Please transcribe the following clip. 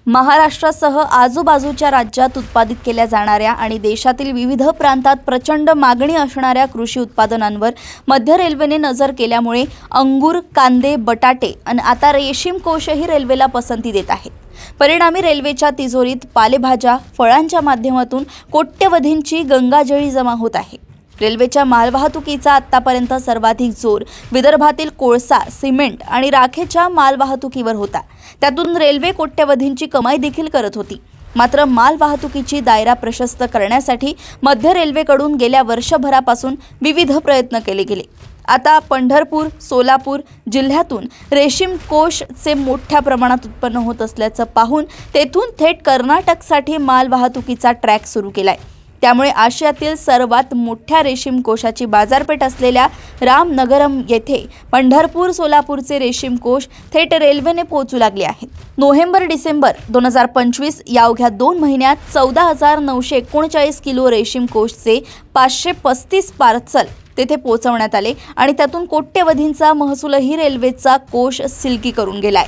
महाराष्ट्रासह आजूबाजूच्या राज्यात उत्पादित केल्या जाणाऱ्या आणि देशातील विविध प्रांतात प्रचंड मागणी असणाऱ्या कृषी उत्पादनांवर मध्य रेल्वेने नजर केल्यामुळे अंगूर, कांदे, बटाटे आणि आता रेशीम कोशही रेल्वेला पसंती देत आहेत। परिणामी रेल्वेच्या तिजोरीत पालेभाज्या, फळांच्या माध्यमातून कोट्यवधींची गंगाजळी जमा होत आहे। रेल्वेच्या मालवाहतुकीचा आतापर्यंत सर्वाधिक जोर विदर्भातील कोळसा, सिमेंट आणि राखेच्या मालवाहतुकीवर होता। त्यातून रेल्वे कोट्यवधींची कमाई देखील करत होती। मात्र मालवाहतुकीची दायरा प्रशस्त करण्यासाठी मध्य रेल्वेकडून गेल्या वर्षभरापासून विविध प्रयत्न केले गेले। आता पंढरपूर, सोलापूर जिल्ह्यातून रेशीम कोशचे मोठ्या प्रमाणात उत्पन्न होत असल्याचं पाहून तेथून थेट कर्नाटकसाठी मालवाहतुकीचा ट्रॅक सुरू केलाय। त्यामुळे आशियातील सर्वात मोठ्या रेशीम कोशाची बाजारपेठ असलेल्या रामनगरम येथे पंढरपूर, सोलापूरचे रेशीम कोश थेट रेल्वेने पोहोचू लागले आहेत। नोव्हेंबर-डिसेंबर 2025 या अवघ्या 2 महिन्यात 14,939 किलो रेशीम कोशचे 535 पार्सल तेथे पोहोचवण्यात आले आणि त्यातून कोट्यवधींचा महसूलही रेल्वेचा कोश सिल्की करून गेलाय।